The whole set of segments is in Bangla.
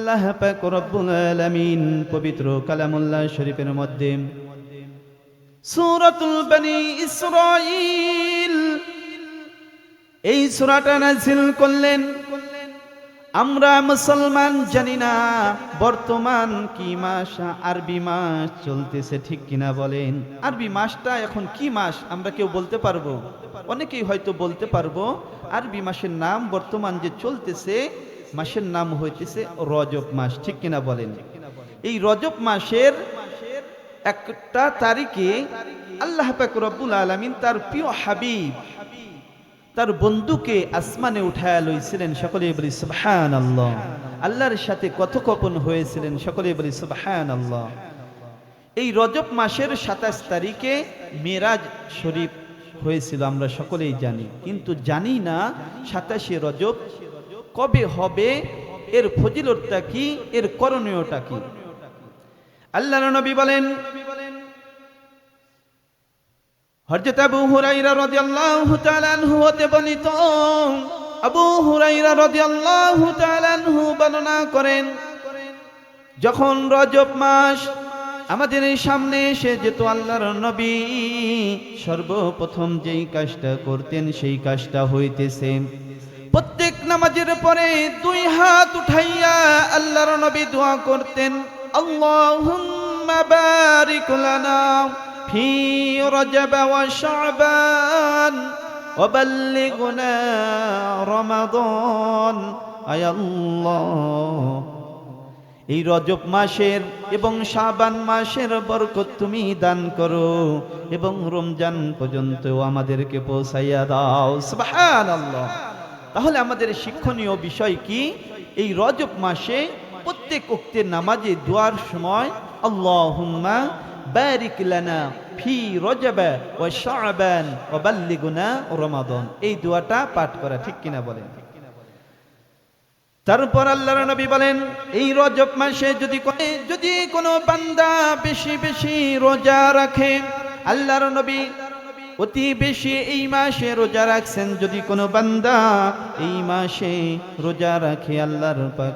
আল্লাহ পাক রব্বুল আলামিন পবিত্র কালামুল্লাহ শরীফের মধ্যে সূরাতুল বনী ইসরাঈল এই সূরাটা নাযিল করলেন। আমরা মুসলমান জানি না বর্তমান কি মাস, আরবি মাস চলতেছে, ঠিক কিনা বলেন? আরবি মাসটা এখন কি মাস আমরা কেউ বলতে পারবো? অনেকেই হয়তো বলতে পারবো। আরবি মাসের নাম বর্তমান যে চলতেছে মাসের নাম হইতেছে রজব মাস, ঠিক কিনা বলেন? এই রজব মাসের একটা তারিখে আল্লাহ পাক রব্বুল আলামিন তার প্রিয় হাবিব, তার বন্ধুকে আসমানে উঠায়া লইছিলেন। সকলে বলি সুবহানাল্লাহ। আল্লাহর সাথে কথোপকথন হয়েছিলেন। সকলে বলি সুবহানাল্লাহ। এই রজব মাসের 27 তারিখে মেরাজ শরীফ হয়েছিল, আমরা সকলেই জানি। কিন্তু জানি না 27শে রজব কবে হবে, এর ফজিলতটা কি, এর করণীয়টা কি। আল্লাহর নবী বলেন, হযরত আবু হুরায়রা রাদিয়াল্লাহু তাআলা আনহু হতে বর্ণিত, আবু হুরায়রা রাদিয়াল্লাহু তাআলা আনহু বর্ণনা করেন, যখন রজব মাস আমাদের সামনে এসে যেত, আল্লাহর নবী সর্বপ্রথম যেই কাজটা করতেন সেই কাজটা হইতেছে প্রত্যেক নামাজের পরে দুই হাত উঠাইয়া আল্লাহর নবী দোয়া করতেন, আল্লাহুম্মা বারিক লানা ফি রজব ওয়া শাবান ওয়া বাল্লিগনা রমাদান। আয় আল্লাহ, এই রজব মাসের এবং শাবান মাসের বরকত তুমি দান করো এবং রমজান পর্যন্ত আমাদেরকে পৌঁছাইয়া দাও। সুবহানাল্লাহ। তাহলে আমাদের শিক্ষণীয় বিষয় কি? এই রজব মাসে প্রত্যেক ওয়াক্তের নামাজে দোয়ার সময় আল্লাহুম্মা বারিক লানা ফি রজব ওয়া শাবান ওয়া বাল্লিগনা রমাদান, এই দোয়াটা পাঠ করা, ঠিক কিনা বলেন? তারপর আল্লাহর নবী বলেন, এই রজব মাসে যদি কোনো বান্দা বেশি বেশি রোজা রাখে, আল্লাহর নবী অতি বেশি এই মাসে রোজা রাখছেন, যদি কোনো বান্দা এই মাসে রোজা রাখে, আল্লাহর পাক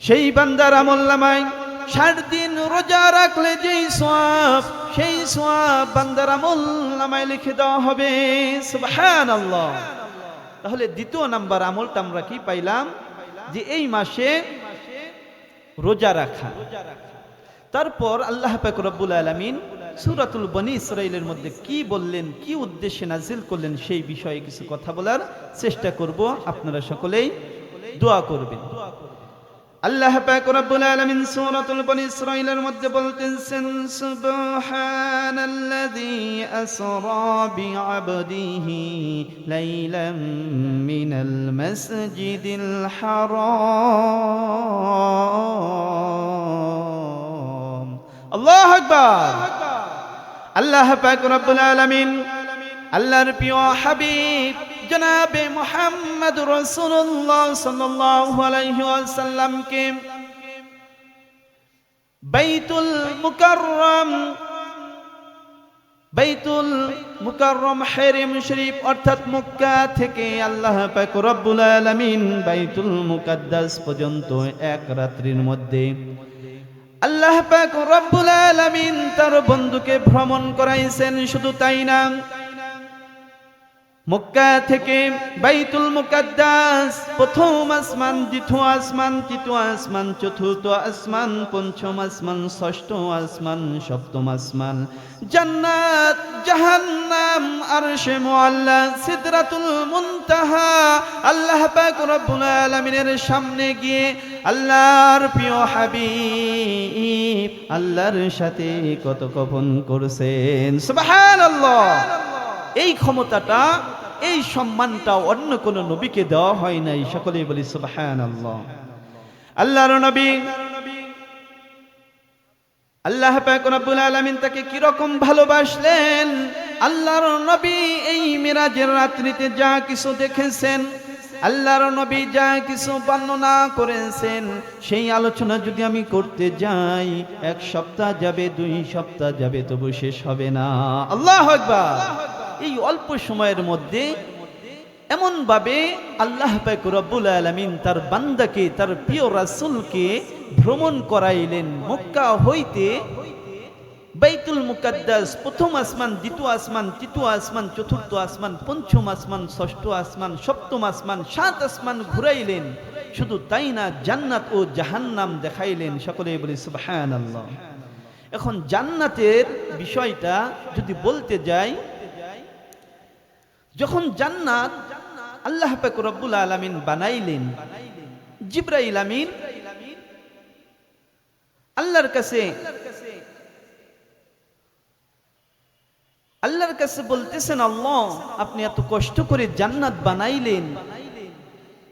সেই বান্দার আমলনামায় 60 দিন রোজা রাখলে যেই সওয়াব, সেই সওয়াব বান্দার আমলনামায় লিখে দেওয়া হবে। সুবহানাল্লাহ। তাহলে দ্বিতীয় নাম্বার আমলটা আমরা কি পাইলাম? যে এই মাসে রোজা রাখা। তারপর আল্লাহ পাক রব্বুল আলামিন সূরাতুল বনী ইসরাঈলের মধ্যে কি বললেন, কি উদ্দেশ্যে নাজিল করলেন, সেই বিষয়ে কিছু কথা বলার চেষ্টা করব। আপনারা সকলেই দোয়া করবেন। আল্লাহ পাক রব্বুল আলামিন সূরাতুল বনী ইসরাঈলের মধ্যে বলতেছেন, সুবহানাল্লাযী আসরা বিআবদিহি লাইলাম মিনাল মাসজিদিল হারাম। আল্লাহু আকবার। আল্লাহ পাক রব্বুল আলামিন আল্লাহর প্রিয় হাবিব জনাবে মুহাম্মদ রাসূলুল্লাহ সাল্লাল্লাহু আলাইহি ওয়াসাল্লামকে বাইতুল মুকাররম হারম শরীফ অর্থাৎ মক্কা থেকে আল্লাহ পাক রব্বুল আলামিন বাইতুল মুকাদ্দাস পর্যন্ত এক রাত্রির মধ্যে আল্লাহ পাক রব্বুল আলামিন তার বন্ধুকে ভ্রমণ করাইছেন। শুধু তাই না, মক্কা থেকে বাইতুল মুকাদ্দাস প্রথম আসমান, দ্বিতীয় আসমান, তৃতীয় আসমান, চতুর্থ আসমান, পঞ্চম আসমান, ষষ্ঠ আসমান, সপ্তম আসমান, জান্নাত, জাহান্নাম, আরশে মুআল্লা, সিদরাতুল মুনতাহা, আল্লাহ পাক রব্বুল আলামিনের সামনে গিয়ে আল্লাহর প্রিয় হাবিব আল্লাহর সাথে কথোপকথন করছেন। সুবহানাল্লাহ। এই ক্ষমতাটা, এই সম্মানটা অন্য কোন নবীকে দেওয়া হয় নাই। সকলেই বলি সুবহানাল্লাহ। আল্লাহর নবী, আল্লাহ পাক রব্বুল আলামিন তাকে কি রকম ভালোবাসলেন। আল্লাহর নবী এই মিরাজের রাত্রিতে যা কিছু দেখেছেন, আল্লাহর নবী যা কিছু বর্ণনা করেছেন, সেই আলোচনা যদি আমি করতে যাই 1 সপ্তাহ যাবে, 2 সপ্তাহ যাবে, তবু শেষ হবে না। আল্লাহু আকবার। এই অল্প সময়ের মধ্যে এমন ভাবে আল্লাহ পাক রব্বুল আলামিন তার বান্দাকে, তার প্রিয় রাসূলকে ভ্রমণ করাইলেন মক্কা হইতে বাইতুল মুকাদ্দাস, প্রথম আসমান, দ্বিতীয় আসমান, তৃতীয় আসমান, চতুর্থ আসমান, পঞ্চম আসমান, ষষ্ঠ আসমান, সপ্তম আসমান, 7 আসমান ঘুরাইলেন। শুধু তাই না, জান্নাত ও জাহান্নাম দেখাইলেন। সকলেই বলি সুবহানাল্লাহ। এখন জান্নাতের বিষয়টা যদি বলতে যাই, যখন জান্নাত আল্লাহ পাক রব্বুল আলামিন বানাইলেন, জিবরাইল আমিন আল্লাহর কাছে বলতেছেন, আল্লাহ আপনি এত কষ্ট করে জান্নাত বানাইলেন,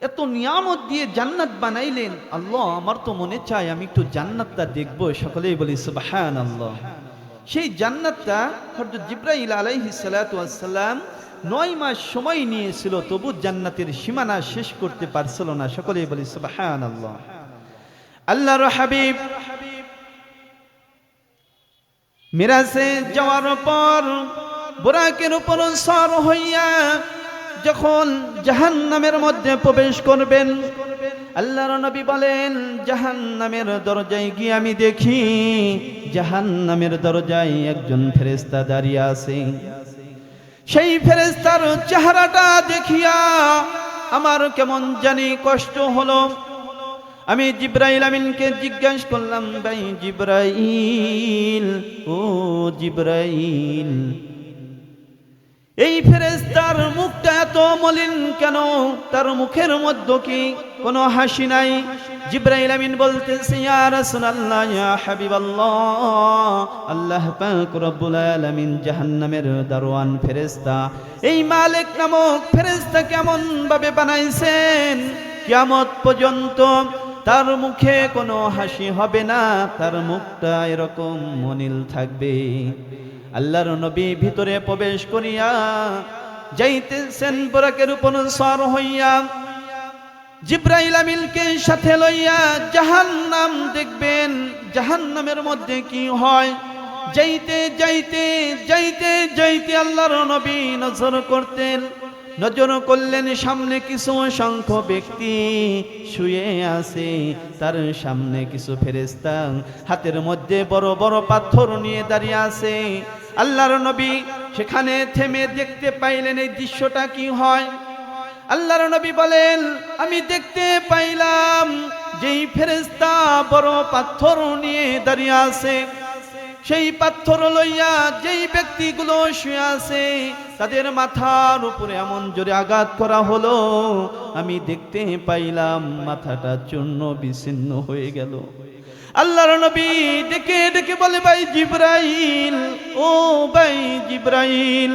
এত নিয়ামত দিয়ে জান্নাত বানাইলেন, আল্লাহ আমার তো মনে চায় আমি একটু জান্নাতটা দেখবো। সকলেই বলি সুবহানাল্লাহ। সেই জান্নাতটা হযরত জিবরাইল আলাইহিস সালাতু ওয়াস সালাম 9 মাস সময় নিয়েছিল, তবু জান্নাতের সীমানা শেষ করতে পারছিল না। সকলেই বলি সুবহানাল্লাহ। আল্লাহর হাবিব মিরাজে যাওয়ার পর বুরাকের উপর সওয়ার হইয়া যখন জাহান্নামের মধ্যে প্রবেশ করবেন, আল্লাহর নবী বলেন, জাহান্নামের দরজায় গিয়ে আমি দেখি জাহান্নামের দরজায় একজন ফেরেশতা দাঁড়িয়ে আছে। সেই ফেরেশতার চেহারাটা দেখিয়া আমার কেমন জানি কষ্ট হলো। আমি জিবরাইল আমিনকে জিজ্ঞাসা করলাম, ভাই জিবরাইল, ও জিবরাইল, এই ফেরেশতার মুখটা এত মলিন কেন? তার মুখের মধ্যে কি কোনো হাসি নাই? জিবরাইল আমিন বলতেছে, ইয়া রাসূলুল্লাহ, ইয়া হাবিবাল্লাহ, আল্লাহ পাক রব্বুল আলামিন জাহান্নামের দারওয়ান ফেরেশতা, এই মালিক নামক ফেরেশতা কেমন ভাবে বানাইছেন, কিয়ামত পর্যন্ত তার মুখে কোনো হাসি হবে না, তার মুখটা এরকম মলিন থাকবে। আল্লাহর নবী ভিতরে প্রবেশ করিয়া যাইতেছেন, বুরাকের উপর সওয়ার হইয়া জিবরাইল আমিনকে সাথে লইয়া জাহান্নাম দেখবেন, জাহান্নামের মধ্যে কি হয়। যাইতে যাইতে যাইতে যাইতে আল্লাহর নবী নজর করতেন, নজর করলেন সামনে কিছু অসংখ্য ব্যক্তি শুয়ে আছে, তার সামনে কিছু ফেরেশতা হাতের মধ্যে বড় বড় পাথর নিয়ে দাঁড়িয়ে আছে। আল্লাহর নবী সেখানে থেমে দেখতে পাইলেন এই দৃশ্যটা কি হয়। আল্লাহর নবী বলেন, আমি দেখতে পাইলাম যেই ফেরেশতা বড় পাথর নিয়ে দাঁড়িয়ে আছে, সেই পাথর লইয়া যেই ব্যক্তিগুলো শুয়ে আছে তাদের মাথার উপরে এমন জোরে আঘাত করা হলো, আমি দেখতে পাইলাম মাথাটা চূর্ণ বিচ্ছিন্ন হয়ে গেল। আল্লাহর নবী ডেকে ডেকে বলে, ভাই জিবরাইল, ও ভাই জিবরাইল,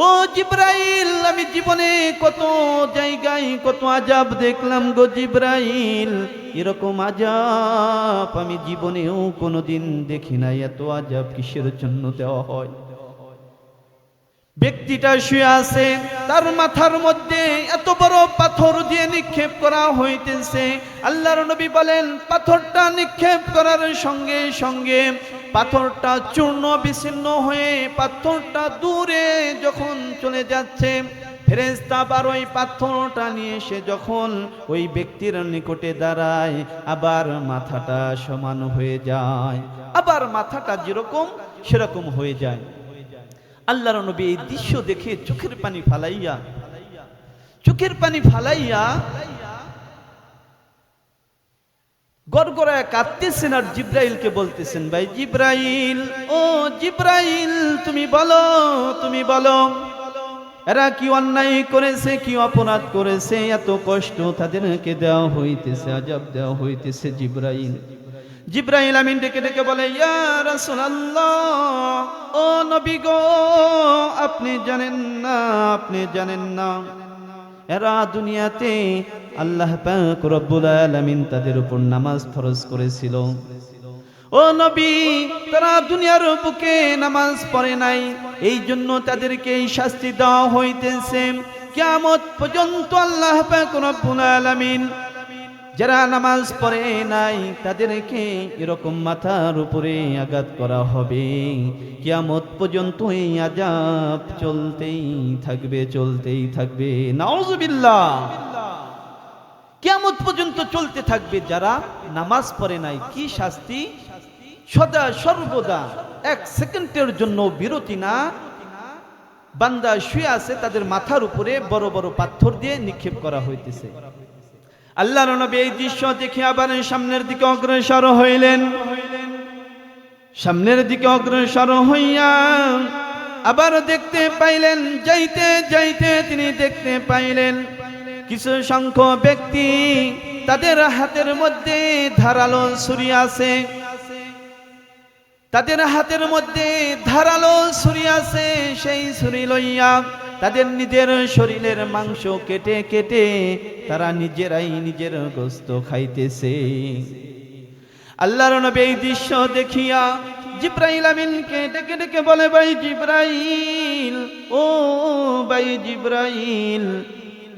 ও জিবরাইল, আমি জীবনে কত জায়গায় কত আযাব দেখলাম গো জিবরাইল, এরকম আযাব আমি জীবনেও কোনোদিন দেখি নাই। এত আযাব কিসের জন্য দেওয়া হয়? ব্যক্তিটা শুয়ে আছে, তার মাথার মধ্যে এত বড় পাথর দিয়ে নিক্ষেপ করা হইতেছে। আল্লাহর নবী বলেন, পাথরটা নিক্ষেপ করার সঙ্গে সঙ্গে পাথরটা চূর্ণ বিচ্ছিন্ন হয়ে পাথরটা দূরে যখন চলে যাচ্ছে, ফেরেশতা আবার ওই পাথরটা নিয়ে এসে যখন ওই ব্যক্তির নিকটে দাঁড়ায়, আবার মাথাটা সমান হয়ে যায়, আবার মাথাটা যেরকম সেরকম হয়ে যায়। আল্লাহর নবী এই দৃশ্য দেখে চোখের পানি ফালাইয়া গড়গড়ায় কাঁদতেছেন আর জিবরাইলকে বলতেছেন, ভাই জিবরাইল, ও জিবরাইল, তুমি বলো এরা কি অন্যায় করেছে, কি অপরাধ করেছে, এত কষ্ট তাদেরকে দেওয়া হইতেছে, আযাব দেওয়া হইতেছে। জিবরাইল আমিন ডেকে ডেকে বলে, ইয়া রাসূলুল্লাহ, ও নবী গো, আপনি জানেন না এরা দুনিয়াতে আল্লাহ পাক রব্বুল আলামিন তাদের উপর নামাজ ফরজ করেছিল। ও নবী, তারা দুনিয়ার বুকে নামাজ পড়ে নাই, এই জন্য তাদেরকে এই শাস্তি দেওয়া হইতেছে। কিয়ামত পর্যন্ত আল্লাহ পাক রব্বুল আলামিন যারা নামাজ পড়ে নাই তাদেরকে এরকম মাথার উপরে আঘাত করা হবে, কিয়ামত পর্যন্ত এই আযাব চলতেই থাকবে। নাউযুবিল্লাহ, কিয়ামত পর্যন্ত চলতে থাকবে। যারা নামাজ পড়ে নাই কি শাস্তি? সদা সর্বদা এক সেকেন্ডের জন্য বিরতি না, বান্দা শুয়ে আছে তাদের মাথার উপরে বড় বড় পাথর দিয়ে নিক্ষেপ করা হইতেছে। আল্লাহর নবী এই দৃশ্য দেখে আবার সামনের দিকে অগ্রসর হইলেন। সামনের দিকে অগ্রসর হইয়া আবার দেখতে পাইলেন, যাইতে যাইতে তিনি দেখতে পাইলেন কিছু সংখ্যক ব্যক্তি, তাদের হাতের মধ্যে ধারালো ছুরি আছে, তাদের হাতের মধ্যে ধারালো ছুরি আছে। সেই ছুরি লইয়া তাদের নিজের শরীরের মাংস কেটে কেটে তারা নিজেরাই নিজের গোশত খাইতেছে। আল্লাহর নবী এই দৃশ্য দেখিয়া জিবরাইল আমিনকে ডেকে ডেকে বলে, ভাই জিবরাইল, ও ভাই জিবরাইল,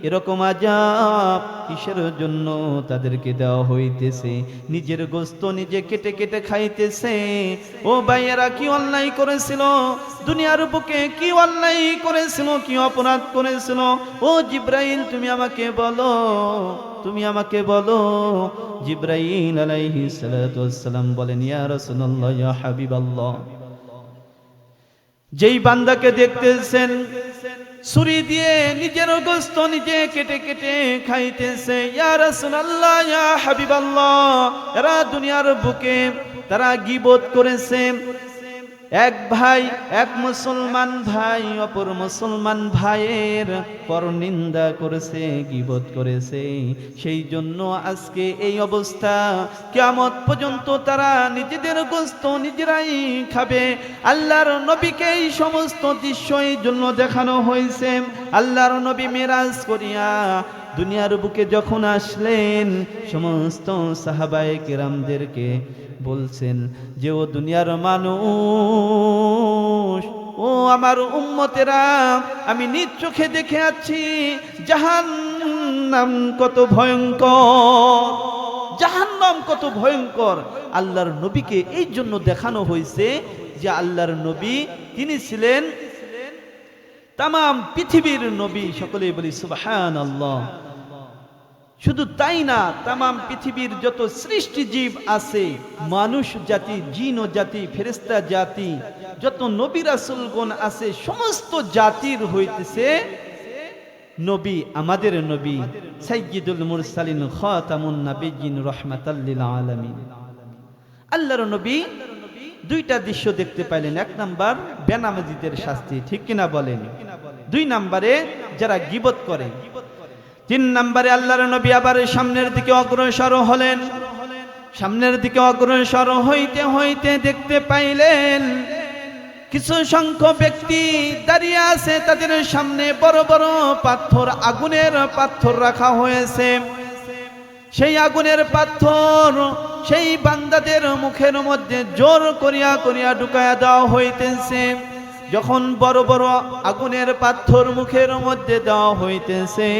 এরকম আযাব কিসের জন্য তাদেরকে দেওয়া হইতেছে? নিজের গোশত নিজে কেটে কেটে খাইতেছে। ও ভাইয়েরা, কি অন্যায় করেছিল দুনিয়ার বুকে? কি অন্যায় করেছিল? কি অপরাধ করেছিল? ও জিবরাইল, তুমি আমাকে বলো। জিবরাইল আলাইহিস সালাতু ওয়াস সালাম বলেন, ইয়া রাসূলুল্লাহ, ইয়া হাবিবাল্লাহ, যেই বান্দাকে দেখতেছেন ছুরি দিয়ে নিজের গোশত নিজে কেটে কেটে খাইতেছে, ইয়া রাসূলুল্লাহ, ইয়া হাবিবাল্লাহ, এরা দুনিয়ার বুকে তারা গীবত করেছে। এক ভাই, এক মুসলমান ভাই অপর মুসলমান ভাইয়ের পরনিন্দা করেছে, গীবত করেছে। সেই জন্য আজকে এই অবস্থা, কিয়ামত পর্যন্ত তারা নিজেদের গোশত নিজেরাই খাবে। আল্লাহর নবীকে এই সমস্ত দৃশ্য এই জন্য দেখানো হয়েছে। আল্লাহর নবী মেরাজ করিয়া দুনিয়ার বুকে যখন আসলেন, সমস্ত সাহাবায়ে কেরামদেরকে বলছেন যে, ও দুনিয়ার মানুষ, ও আমার উম্মতেরা, আমি নিজ চোখে দেখে আছি জাহান্নাম কত ভয়ঙ্কর, জাহান্নাম কত ভয়ঙ্কর। আল্লাহর নবীকে এই জন্য দেখানো হয়েছে যে আল্লাহর নবী তিনি ছিলেন তাম পৃথিবীর নবী। সকলেই বলি সুবহানাল্লাহ। শুধু তাই না, তাম পৃথিবীর যত সৃষ্টি জীব আছে, মানুষ জাতি, জিন ও জাতি, ফেরেশতা জাতি, যত নবী রাসূলগণ আছে, সমস্ত জাতির হইতেছে নবী আমাদের নবী সাইয়্যিদুল মুরসালিন খাতামুন নাবিয়্যিন রাহমাতাল লিল আলামিন। আল্লাহর নবী দুইটা দৃশ্য দেখতে পাইলেন। এক নাম্বার বেনামাজিদের শাস্তি, ঠিক কিনা বলেন? দুই নম্বরে যারা গীবত করে। তিন নম্বরে আল্লাহর নবী আবার সামনের দিকে অগ্রসর হলেন। সামনের দিকে অগ্রসর হইতে হইতে দেখতে পাইলেন কিছু সংখ্যক ব্যক্তি দাঁড়িয়ে আছে, তাদের সামনে বড় বড় পাথর, আগুনের পাথর রাখা হয়েছে। সেই আগুনের পাথর সেই বান্দাদের মুখের মধ্যে জোর করিয়া করিয়া ঢুকায়া দেওয়া হইতেছে। যখন বড় বড় আগুনের পাথর মুখের মধ্যে দেওয়া হইতেছে,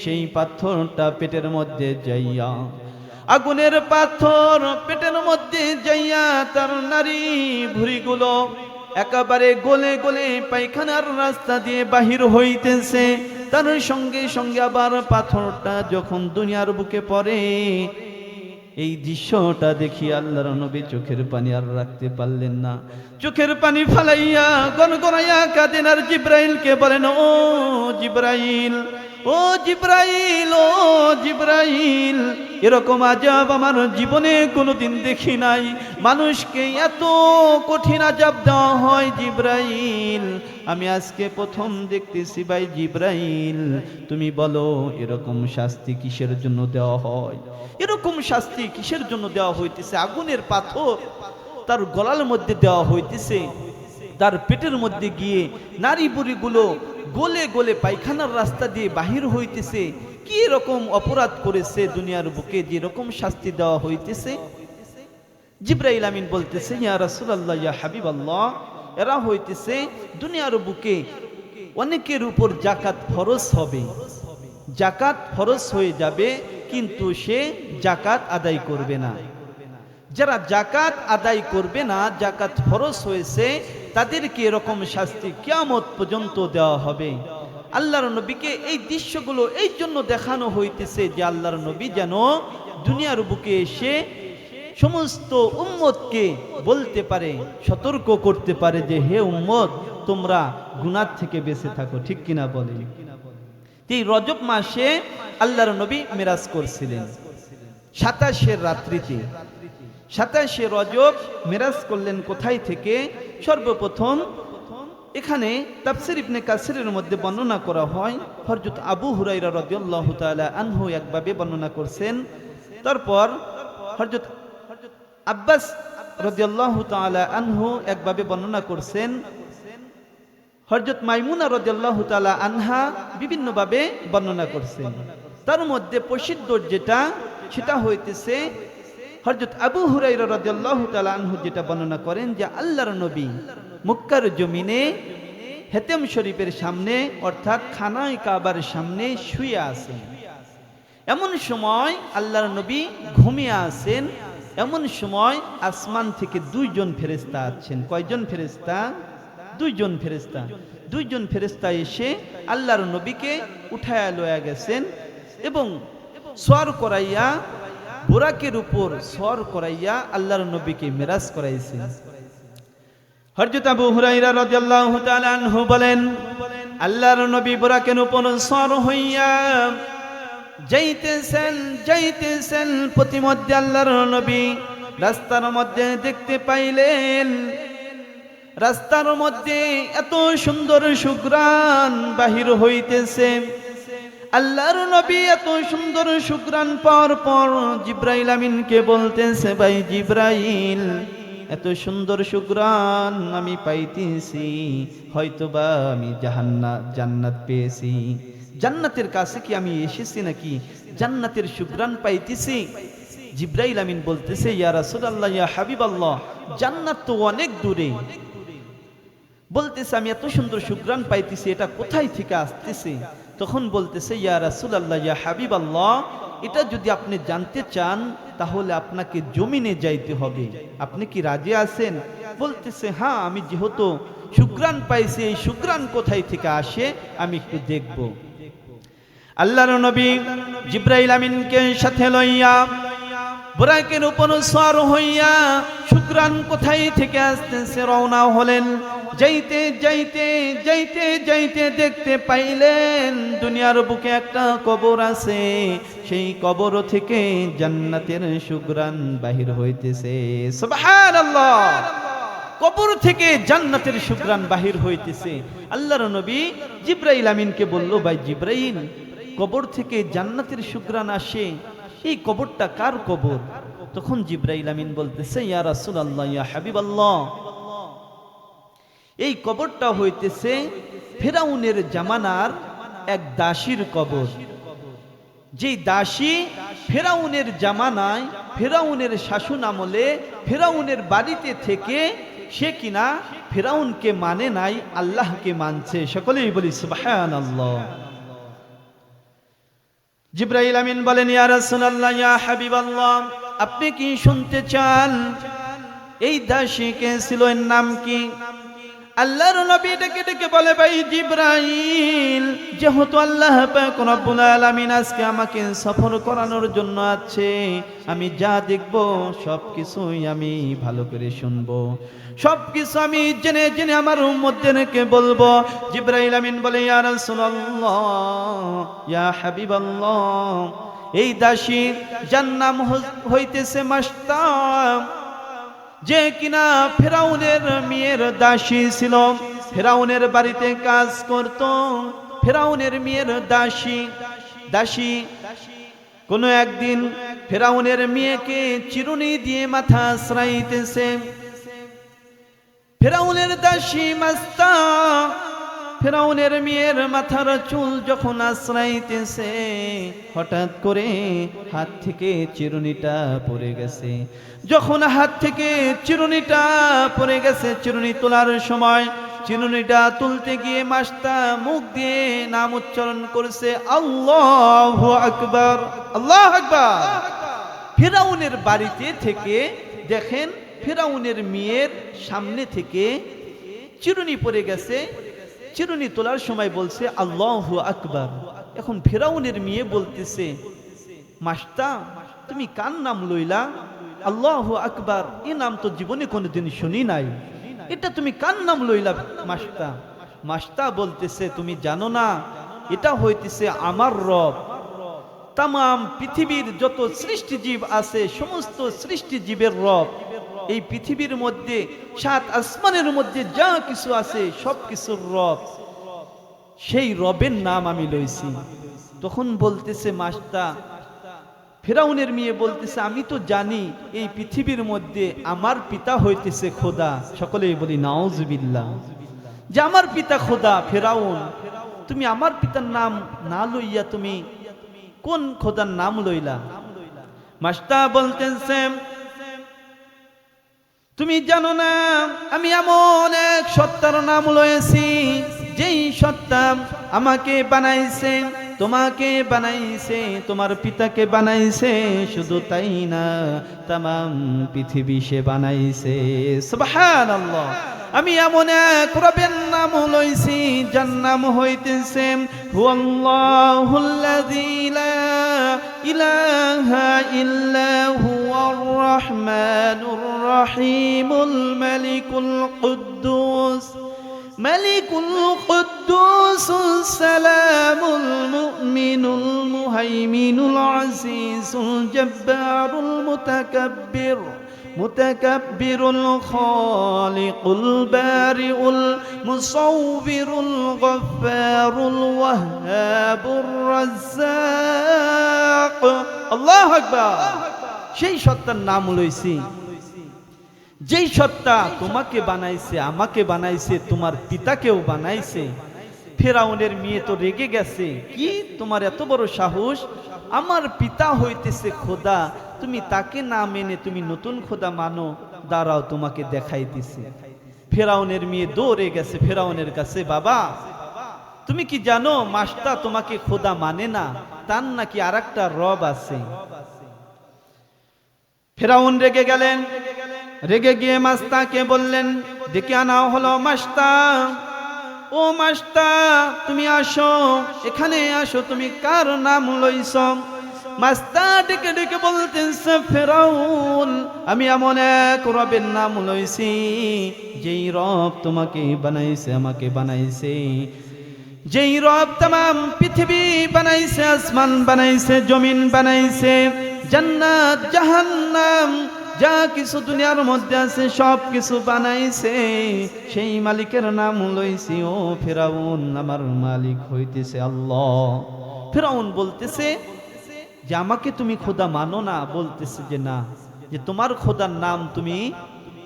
সেই পাথরটা পেটের মধ্যে যাইয়া, আগুনের পাথর পেটের মধ্যে যাইয়া তার নারী ভুঁড়িগুলো একেবারে গলে গলে পায়খানার রাস্তা দিয়ে বাহির হইতেছে। তার সঙ্গে সঙ্গে আবার পাথরটা যখন দুনিয়ার বুকে পড়ে, এই দৃশ্যটা দেখি আল্লাহর নবী চোখের পানি আর রাখতে পারলেন না। চোখের পানি ফালাইয়া গনগনাইয়া কাঁদেন আর জিবরাইলকে বলেন, ও জিবরাইল, ও জিবরাইল, ও জিবরাইল, এরকম আযাব আমার জীবনে কোনোদিন দেখি নাই। মানুষকে এত কঠিন আযাব দেওয়া হয় জিবরাইল, আমি আজকে প্রথম দেখতেছি। ভাই জিবরাইল, তুমি বলো এরকম শাস্তি কিসের জন্য দেওয়া হয়? এরকম শাস্তি কিসের জন্য দেওয়া হইতেছে? আগুনের পাথর তার গলার মধ্যে দেওয়া হইতেছে, তার পেটের মধ্যে গিয়ে নারী বুড়িগুলো গলে গলে পায়খানার রাস্তা দিয়ে বাহির হইতেছে। কি রকম অপরাধ করেছে দুনিয়ার বুকে যে রকম শাস্তি দেওয়া হইতেছে? জিবরাইল আমিন বলতেছে, ইয়া রাসূলুল্লাহ, ইয়া হাবিবাল্লাহ, এরা হইতেছে দুনিয়ার বুকে অনেকের উপর জাকাত ফরজ হবে, জাকাত ফরজ হয়ে যাবে, কিন্তু সে যাকাত আদায় করবে না। যারা যাকাত আদায় করবে না, যাকাত ফরজ হয়েছে, তাদেরকে এরকম শাস্তি কিয়ামত পর্যন্ত দেওয়া হবে। আল্লাহর নবীকে এই দৃশ্যগুলো এই জন্য দেখানো হইতেছে যে আল্লাহর নবী যেন দুনিয়ার বুকে এসে সমস্ত উম্মতকে বলতে পারে, সতর্ক করতে পারে যে হে উম্মত, তোমরা গুনাহ থেকে বেঁচে থাকো। ঠিক কিনা বলেন? এই রজব মাসে আল্লাহর নবী মিরাজ করছিলেন 27 রাত্রিতে। 27 রজব মিরাজ করলেন কোথায় থেকে? সর্বপ্রথম এখানে তাফসীর ইবনে কাসিরের মধ্যে বর্ণনা করা হয়, হযরত আবু হুরায়রা রাদিয়াল্লাহু তাআলা আনহু একভাবে বর্ণনা করছেন, তারপর হযরত আব্বাস রাদিয়াল্লাহু তাআলা আনহু একভাবে বর্ণনা করছেন, হযরত মাইমুনা রাদিয়াল্লাহু তাআলা আনহা বিভিন্নভাবে বর্ণনা করছেন। তার মধ্যে প্রসিদ্ধ যেটা সেটা হইতেছে হযরত আবু হুরায়রা রাদিয়াল্লাহু তাআলা আনহু যেটা বর্ণনা করেন যে আল্লাহর নবী মক্কার জমিনে হেতেম শরীফের সামনে অর্থাৎ খানায় কাবার সামনে শুয়ে আছেন। এমন সময় আল্লাহর নবী ঘুমিয়ে আছেন। এমন সময় আসমান থেকে দুইজন ফেরেশতা আসছেন। কয়জন ফেরেশতা? দুইজন ফেরেশতা। দুইজন ফেরেশতা এসে আল্লাহর নবীকে উঠায়া লয়া গেছেন এবং সওয়ার করাইয়া, বুরাকের উপর সওয়ার করাইয়া আল্লাহর নবীকে মিরাজ করাইছেন। হযরত আবু হুরায়রা রাদিয়াল্লাহু তাআলা আনহু বলেন, আল্লাহর নবী বুরাকের উপর সওয়ার হইয়া যাইতেছেন প্রতিমধ্যে আল্লাহর নবী রাস্তার মধ্যে দেখতে পাইলেন, রাস্তার মধ্যে এত সুন্দর সুঘ্রাণ বাহির হইতেছে। আল্লাহর নবী এত সুন্দর সুঘ্রাণ পাওয়ার পর জিবরাইল আমিনকে বলতেছে, ভাই জিবরাইল, এত সুন্দর সুঘ্রাণ আমি পাইতেছি, হয়তোবা আমি জান্নাত পেয়েছি। জান্নাতের কাছে কি আমি এসেছি নাকি জান্নাতের সুঘ্রাণ পাইতেছি? জিবরাইল আমিন বলতেছে, ইয়া রাসূলুল্লাহ, ইয়া হাবিবাল্লাহ, জান্নাত তো অনেক দূরে। বলতেছে, আমি এত সুন্দর সুঘ্রাণ পাইতেছি, এটা কোথায় থেকে আসতেছে? তখন বলতেছে, ইয়া রাসূলুল্লাহ, ইয়া হাবিবাল্লাহ, এটা যদি আপনি জানতে চান তাহলে আপনাকে জমিনে যাইতে হবে। আপনি কি রাজি আছেন? বলতেছে, হ্যাঁ, আমি যেহেতু সুঘ্রাণ পাইছি, এই সুঘ্রাণ কোথায় থেকে আসে আমি একটু দেখব। আল্লাহর নবী জিবরাইল আমিনকে সাথে লইয়া বুরাকের উপর সওয়ার হইয়া সুঘ্রাণ কোথায় থেকে আসতেছে রওনা হলেন। যাইতে দেখতে পাইলেন দুনিয়ার বুকে একটা কবর আছে, সেই কবর থেকে জান্নাতের সুঘ্রাণ বাহির হইতেছে। সুবহানাল্লাহ! কবর থেকে জান্নাতের সুঘ্রাণ বাহির হইতেছে। আল্লাহর নবী জিবরাইল আমিনকে বলল, ভাই জিবরাইল, কবর থেকে জান্নাতের সুঘ্রাণ আসে, এই কবরটা কার কবর? তখন জিবরাইল আমিন বলতেছে, ইয়া রাসূলুল্লাহ, ইয়া হাবিবাল্লাহ, এই কবরটা হইতেছে ফেরাউনের জামানার এক দাসীর কবর। যেই দাসী ফেরাউনের জামানায়, ফেরাউনের শাসন আমলে, ফেরাউনের বাড়িতে থেকে সে কিনা ফেরাউনকে মানে নাই, আল্লাহকে মানছে। সকলেই বলি সুবহানাল্লাহ। জিবরাইল আমিন বলেন, ইয়া রাসূলুল্লাহ, ইয়া হাবিবাল্লাহ, আপনি কি শুনতে চান এই দাসী কে ছিল, এর নাম কি? আল্লাহর নবী ডেকে বলে, ভাই জিবরাইল, যেহেতু আল্লাহ পাক রব্বুল আলামিন আজকে আমাকে সফর করানোর জন্য আছে, আমি যা দেখব সবকিছুই আমি ভালো করে শুনবো, সবকিছু আমি জেনে আমার উম্মতদেরকে বলবো। জিবরাইল আমিন বলে, ইয়া রাসূলুল্লাহ, ইয়া হাবিবাল্লাহ, এই দাসী যার নাম হইতেছে মাস্তা, যে কিনা ফেরাউনের মেয়ের দাসী ছিল, ফেরাউনের বাড়িতে কাজ করত, ফেরাউনের মেয়ের দাসী কোনো একদিন ফেরাউনের মেয়েকে চিরুনি দিয়ে মাথা আশ্রাইতেছে। ফেরাউনের দাসী মাস্তা ফেরাউনের মেয়ের মাথার চুল যখন আশ্রাইতেছে, হঠাৎ করে হাত থেকে চিরুনিটা পড়ে গেছে। যখন হাত থেকে চিরুনিটা পড়ে গেছে, চিরুনি তোলার সময় চিরুনিটা তুলতে গিয়ে মাস্তা মুখ দিয়ে নাম উচ্চারণ করেছে আল্লাহু আকবার, আল্লাহু আকবার। ফিরাউনের বাড়িতে থেকে দেখেন ফিরাউনের মেয়ের সামনে থেকে চিরুনি পড়ে গেছে, চিরুনি তোলার সময় বলছে আল্লাহু আকবার। এখন ফিরাউনের মেয়ে বলতেছে মাস্তা তুমি কার নাম লইলা? আল্লাহু আকবার এ নাম তো জীবনে কোনোদিন শুনি নাই, এটা তুমি কার নাম লইলা মাস্তা? মাস্তা বলতেছে তুমি জানো না এটা হইতেছে আমার রব, তামাম পৃথিবীর যত সৃষ্টিজীব আছে সমস্ত সৃষ্টিজীবের রব, এই পৃথিবীর মধ্যে সাত আসমানের মধ্যে যা কিছু আছে সব কিছুর রব, সেই রবের নাম আমি লইছি। তখন বলতেছে মাস্তা, ফিরাউনের মেয়ে বলতেছে আমি তো জানি এই পৃথিবীর মধ্যে আমার পিতা হইতেছে খোদা। সকলেই বলি নাউজুবিল্লাহ, যে আমার পিতা খোদা। ফিরাউন তুমি আমার পিতার নাম না লইয়া তুমি কোন খোদার নাম লইলা? মাস্তা বলতেছে তুমি জানো না আমি এমন এক সত্তার নাম লয়েছি যেই সত্তা আমাকে বানাইছে, তোমাকে বানাইছে, তোমার পিতাকে বানাইছে, শুধু তাই না তামাম পৃথিবী সে বানাইছে। সুবহানাল্লাহ। আমি এমন এক রবের নাম লইছি যার নাম হইতেছে হুয়াল্লাহুল্লাযী লা ইলাহা ইল্লা হুয়ার রাহমানুর রাহিমুল মালিকুল কুদ্দুস মালিকুল কুদ্দুসুস সালামুল মুমিনুল মুহাইমিনুল আজিজুল জব্বারুল মুতাকাব্বির মুতাকাব্বিরুল খালিকুল বারিউল মুসাউবিরুল গফফারুল ওয়াহ্হাবুর রাজ্জাক। আল্লাহু আকবার। সেই সত্তার নাম লইছি যেই সত্তা তোমাকে বানাইছে, আমাকে বানাইছে, তোমার পিতাকেও বানাইছে। ফিরাউনের মেয়ে তো রেগে গেছে, কি তোমার এত বড় সাহস, আমার পিতা হইতেছে খোদা, তুমি তাকে না মেনে তুমি নতুন খোদা মানো, দাঁড়াও তোমাকে দেখাই দিছে। ফিরাউনের মেয়ে দৌড়ে গেছে ফিরাউনের কাছে, বাবা তুমি কি জানো মাস্তা তোমাকে খোদা মানে না, তার নাকি আরেকটা রব আছে। ফিরাউন রেগে গেলেন, রেগে গিয়ে মাস্তাকে বললেন, ডেকে আনা হলো মাস্তা, ও মাস্তা তুমি আসো, এখানে আসো, তুমি কার নাম লইছ? মাস্তা ডেকে ডেকে বলতেছে, ফিরাউন আমি এমন এক রবের নাম লইছি যেই রব তোমাকে বানাইছে, আমাকে বানাইছে, যেই রব तमाम পৃথিবী বানাইছে, আসমান বানাইছে, জমিন বানাইছে, জান্নাত জাহান্নাম যা কিছু দুনিয়ার মধ্যে আছে সব কিছু বানাইছে, সেই মালিকের নাম লইছি। ও ফিরাউন আমার মালিক হইতেছে আল্লাহ। ফিরাউন বলতেছে যে আমাকে তুমি খোদা মানো না? বলতেছে যে না, যে তোমার খোদার নাম তুমি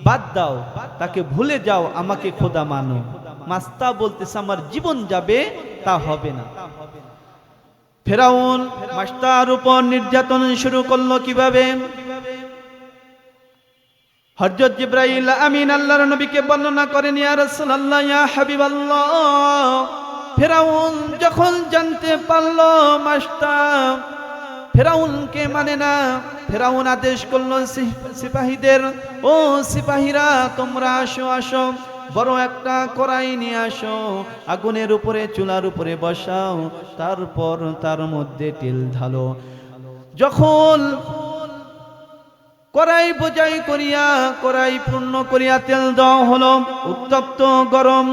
বাদ দাও, তাকে ভুলে যাও, আমাকে খোদা মানো। মাস্তা বলতেছে আমার জীবন যাবে তা হবে না। ফিরাউন মাস্তার উপর নির্যাতন শুরু করলো কিভাবে? হযরত জিবরাইল আমিন আল্লাহর নবীকে বর্ণনা করেন, ইয়া রাসূলুল্লাহ ইয়া হাবিবাল্লাহ, ফিরাউন যখন জানতে পারলো মাস্তা ফিরাউনকে মানে না, ফিরাউন আদেশ করলো সিপাহীদের, ও সিপাহীরা তোমরা আসো আসো, বড় একটা কড়াই নিয়ে আসো, আগুনের উপরে চুলার উপরে বসাও, তারপর তার মধ্যে তেল ঢালো। যখন কড়াই বোঝাই করিয়া, কড়াই পূর্ণ করিয়া তেল দেওয়া হলো, উত্তপ্ত গরম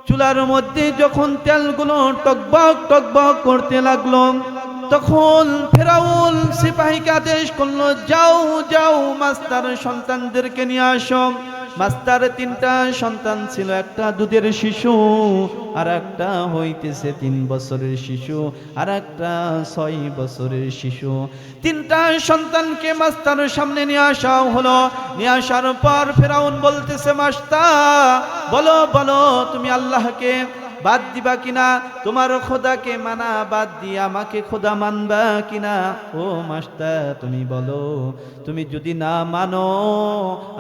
চুলার মধ্যে যখন তেলগুলো টকবক টকবক করতে লাগলো, তখন ফিরাউন সিপাহীকে আদেশ করলো, যাও যাও মাস্তার সন্তানদেরকে নিয়ে আসো। মাস্তার তিনটা সন্তান ছিল, একটা দুধের শিশু, আর একটা হইতেছে 3 বছরের শিশু, আর একটা 6 বছরের শিশু। তিনটা সন্তানকে মাস্তার সামনে নিয়ে আসা হলো। নিয়ে আসার পর ফিরাউন বলতেছে, মাস্তা বলো বলো তুমি আল্লাহকে বাদ দিবা কিনা, তোমার খোদাকে মানা বাদ দিয়ে আমাকে খোদা মানবা কিনা? ও মাস্টার তুমি বলো, তুমি যদি না মানো,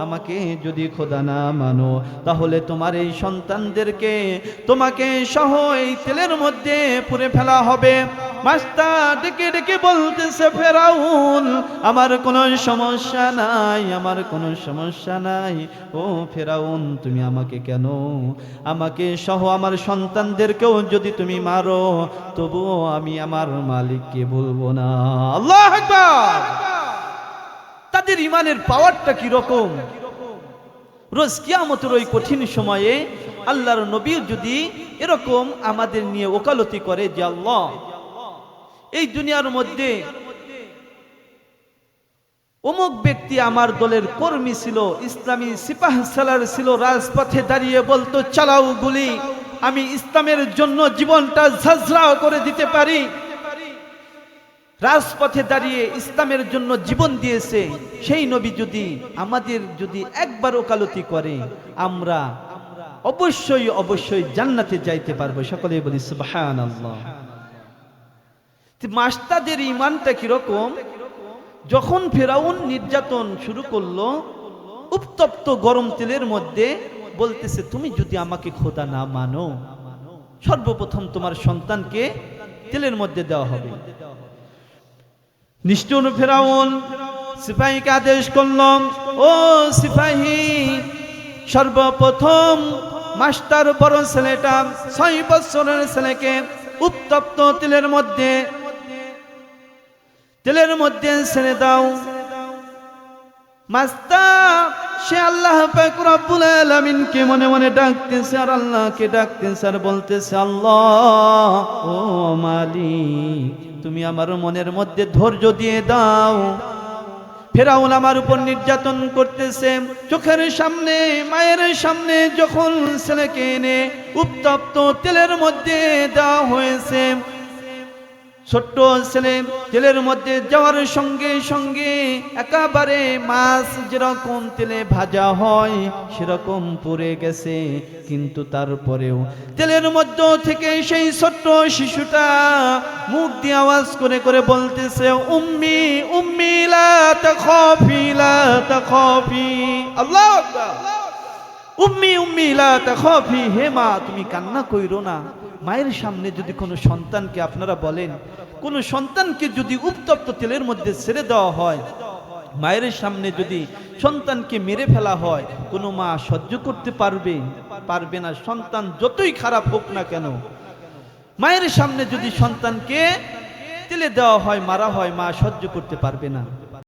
আমাকে যদি খোদা না মানো, তাহলে তোমার এই সন্তানদেরকে তোমাকে সহ এই তেলের মধ্যে পুরে ফেলা হবে। মাস্টার ডেকে ডেকে বলতেছে, ফেরাউন আমার কোনো সমস্যা নাই, আমার কোনো সমস্যা নাই। ও ফেরাউন তুমি আমাকে কেন, আমাকে সহ আমার সন্তানদেরকেও যদি তুমি মারো, তবুও আমি আমার মালিককে বলবো না। আল্লাহু আকবার। তাদের ইমানের পাওয়ারটা কি রকম! রোজ কিয়ামতের ওই কঠিন সময়ে আল্লাহর নবী যদি এরকম আমাদের নিয়ে ওকালতি করে যে আল্লাহ, এই দুনিয়ার মধ্যে অমুক ব্যক্তি আমার দলের কর্মী ছিল, ইসলামী সিপাহ সালার ছিল, রাজপথে দাঁড়িয়ে বলতো চালাও গুলি, আমি ইসলামের জন্য জীবনটা ঝাঁঝরা করে দিতে পারি। রাজপথে দাঁড়িয়ে ইসলামের জন্য জীবন দিয়েছে, সেই নবী যদি আমাদের যদি একবার ওকালতি করে, আমরা অবশ্যই অবশ্যই জান্নাতে যাইতে পারবো। সকলে বলি সুবহানাল্লাহ। মাস্টারদের ঈমানটা কিরকম! যখন ফেরাউন নির্যাতন শুরু করলো, উত্তপ্ত গরম তেলের মধ্যে বলতেছে, তুমি যদি আমাকে খোদা না মানো, সর্বপ্রথম তোমার সন্তানকে তেলের মধ্যে দেওয়া হবে। নিষ্ঠুর ফেরাউন সিপাহীকে আদেশ করল, ও সিপাহী, সর্বপ্রথম মাস্টার বড় ছেলেটা 6 বছরের ছেলেকে উত্তপ্ত তেলের মধ্যে ছেড়ে দাও। মাস্টার সে আল্লাহ পাক রব্বুল আলামিনকে মনে মনে ডাকতেছে, আর আল্লাহকে ডাকতেছে, আর বলতেছে, আল্লাহ ও মালিক, তুমি আমার মনের মধ্যে ধৈর্য দিয়ে দাও। ফেরাউন আমার উপর নির্যাতন করতেছে, চোখের সামনে মায়ের সামনে যখন ছেলেকে এনে উত্তপ্ত তেলের মধ্যে দেওয়া হয়েছে, ছোট্ট ছেলে তেলের মধ্যে যাওয়ার সঙ্গে সঙ্গে একেবারে মাছ যেরকম তেলে ভাজা হয় সেরকম পুড়ে গেছে। কিন্তু তারপরেও তেলের মধ্য থেকে সেই ছোট্ট শিশুটা মুখ দিয়ে আওয়াজ করে করে বলতেছে, উম্মি উম্মি লা তাখাফি লা তাখাফি। আল্লাহু আকবার। উম্মি উম্মি লা তাখাফি, হে মা তুমি কান্না কইরো না। মায়ের সামনে যদি কোনো সন্তানকে, আপনারা বলেন, কোন সন্তানকে যদি উত্তপ্ত তেলের মধ্যে ছেড়ে দেওয়া হয়, মায়ের সামনে যদি সন্তানকে মেরে ফেলা হয়, কোনো মা সহ্য করতে পারবে না। সন্তান যতই খারাপ হোক না কেন, মায়ের সামনে যদি সন্তানকে তেলে দেওয়া হয়, মারা হয়, মা সহ্য করতে পারবে না।